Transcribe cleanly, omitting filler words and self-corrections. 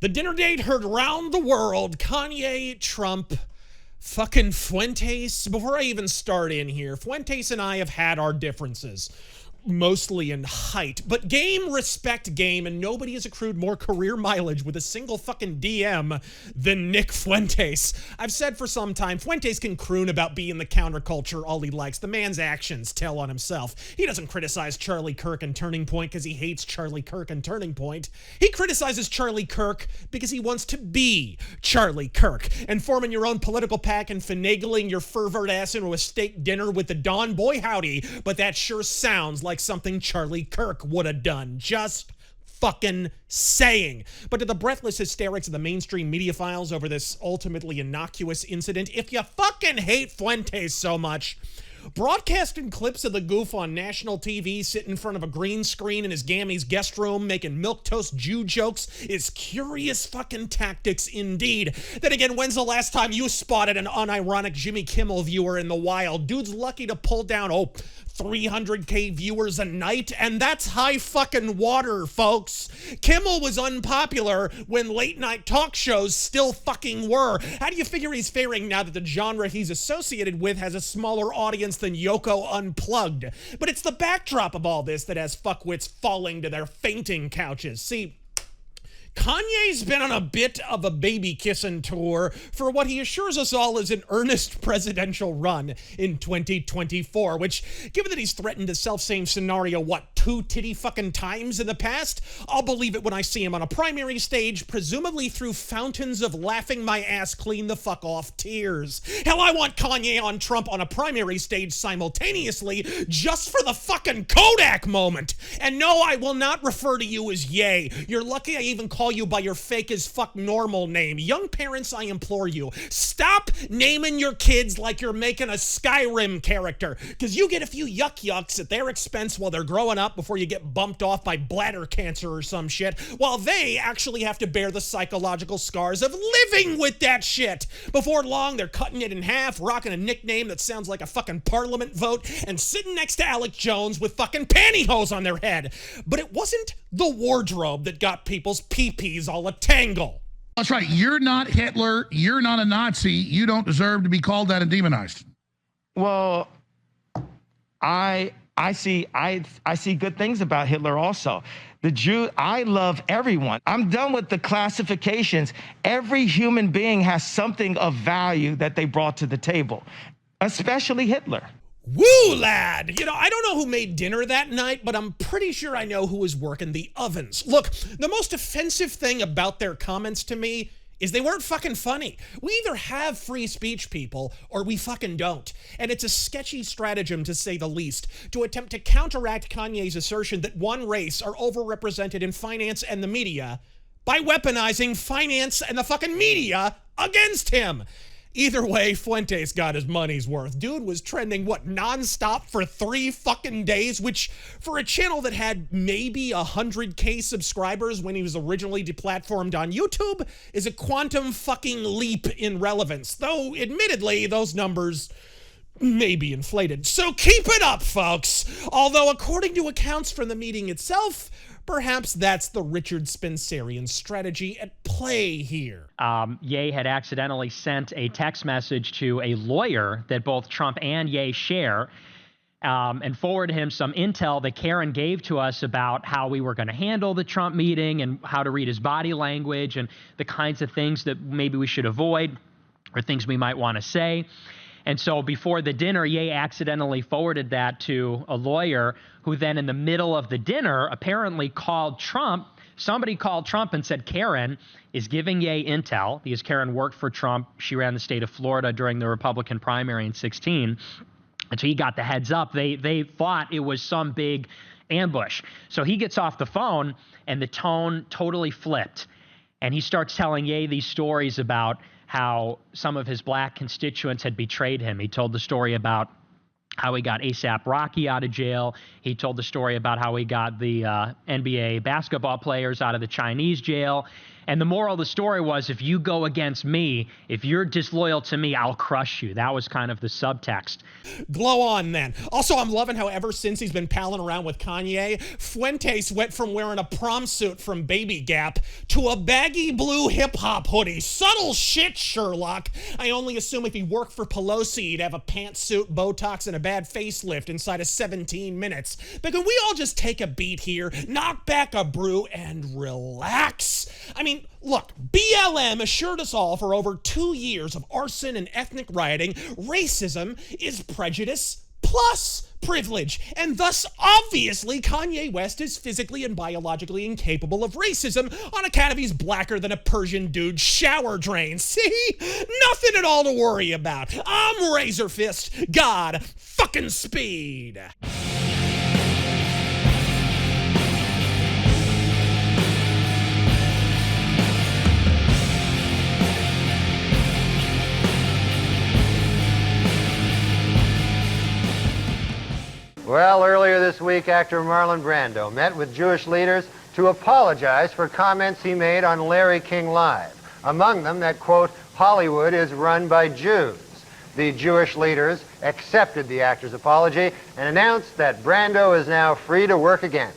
The dinner date heard round the world. Kanye, Trump, fucking Fuentes. Before I even start in here, Fuentes and I have had our differences, mostly in height, but game, respect game, and nobody has accrued more career mileage with a single fucking DM than Nick Fuentes. I've said for some time, Fuentes can croon about being the counterculture all he likes. The man's actions tell on himself. He doesn't criticize Charlie Kirk and Turning Point because he hates Charlie Kirk and Turning Point. He criticizes Charlie Kirk because he wants to be Charlie Kirk. And forming your own political pack and finagling your fervent ass into a steak dinner with the Don, boy howdy, but that sure sounds like something Charlie Kirk would have done. Just fucking saying. But to the breathless hysterics of the mainstream media files over this ultimately innocuous incident, if you fucking hate Fuentes so much, broadcasting clips of the goof on national TV sitting in front of a green screen in his Gammy's guest room making milquetoast Jew jokes is curious fucking tactics indeed. Then again, when's the last time you spotted an unironic Jimmy Kimmel viewer in the wild? Dude's lucky to pull down, 300K viewers a night, and that's high fucking water, folks. Kimmel was unpopular when late night talk shows still fucking were. How do you figure he's faring now that the genre he's associated with has a smaller audience than Yoko Unplugged? But it's the backdrop of all this that has fuckwits falling to their fainting couches. See, Kanye's been on a bit of a baby-kissing tour for what he assures us all is an earnest presidential run in 2024, which, given that he's threatened the self-same scenario, 2 titty fucking times in the past, I'll believe it when I see him on a primary stage, presumably through fountains of laughing my ass clean the fuck off tears. Hell, I want Kanye on Trump on a primary stage simultaneously, just for the fucking Kodak moment. And no, I will not refer to you as Ye. You're lucky I even call you by your fake as fuck normal name. Young parents, I implore you, stop naming your kids like you're making a Skyrim character, because you get a few yucks at their expense while they're growing up before you get bumped off by bladder cancer or some shit, while they actually have to bear the psychological scars of living with that shit. Before long, they're cutting it in half, rocking a nickname that sounds like a fucking parliament vote, and sitting next to Alex Jones with fucking pantyhose on their head. But it wasn't the wardrobe that got people's pee-pees all a tangle. That's right. You're not Hitler. You're not a Nazi. You don't deserve to be called that and demonized. Well, I see good things about Hitler also. The Jew, I love everyone. I'm done with the classifications. Every human being has something of value that they brought to the table, especially Hitler. Woo, lad! You know, I don't know who made dinner that night, but I'm pretty sure I know who was working the ovens. Look, the most offensive thing about their comments to me is they weren't fucking funny. We either have free speech, people, or we fucking don't. And it's a sketchy stratagem, to say the least, to attempt to counteract Kanye's assertion that one race are overrepresented in finance and the media by weaponizing finance and the fucking media against him. Either way, Fuentes got his money's worth. Dude was trending, nonstop for 3 fucking days, which for a channel that had maybe 100K subscribers when he was originally deplatformed on YouTube is a quantum fucking leap in relevance. Though, admittedly, those numbers may be inflated. So keep it up, folks. Although, according to accounts from the meeting itself, perhaps that's the Richard Spencerian strategy at play here. Ye had accidentally sent a text message to a lawyer that both Trump and Ye share, and forwarded him some intel that Karen gave to us about how we were going to handle the Trump meeting and how to read his body language and the kinds of things that maybe we should avoid or things we might want to say. And so before the dinner, Ye accidentally forwarded that to a lawyer who then in the middle of the dinner apparently called Trump. Somebody called Trump and said Karen is giving Ye intel because Karen worked for Trump. She ran the state of Florida during the Republican primary in 2016. And so he got the heads up. They thought it was some big ambush. So he gets off the phone and the tone totally flipped. And he starts telling Ye these stories about how some of his black constituents had betrayed him. He told the story about how he got A$AP Rocky out of jail. He told the story about how he got the NBA basketball players out of the Chinese jail. And the moral of the story was, if you go against me, if you're disloyal to me, I'll crush you. That was kind of the subtext. Glow on, then. Also, I'm loving how ever since he's been palling around with Kanye, Fuentes went from wearing a prom suit from Baby Gap to a baggy blue hip-hop hoodie. Subtle shit, Sherlock. I only assume if he worked for Pelosi, he'd have a pantsuit, Botox, and a bad facelift inside of 17 minutes. But can we all just take a beat here, knock back a brew, and relax? I mean, look, BLM assured us all for over 2 years of arson and ethnic rioting, racism is prejudice plus privilege, and thus, obviously, Kanye West is physically and biologically incapable of racism on account of he's blacker than a Persian dude's shower drain. See? Nothing at all to worry about. I'm Razor Fist, God fucking speed. Well, earlier this week, actor Marlon Brando met with Jewish leaders to apologize for comments he made on Larry King Live. Among them that, quote, Hollywood is run by Jews. The Jewish leaders accepted the actor's apology and announced that Brando is now free to work again.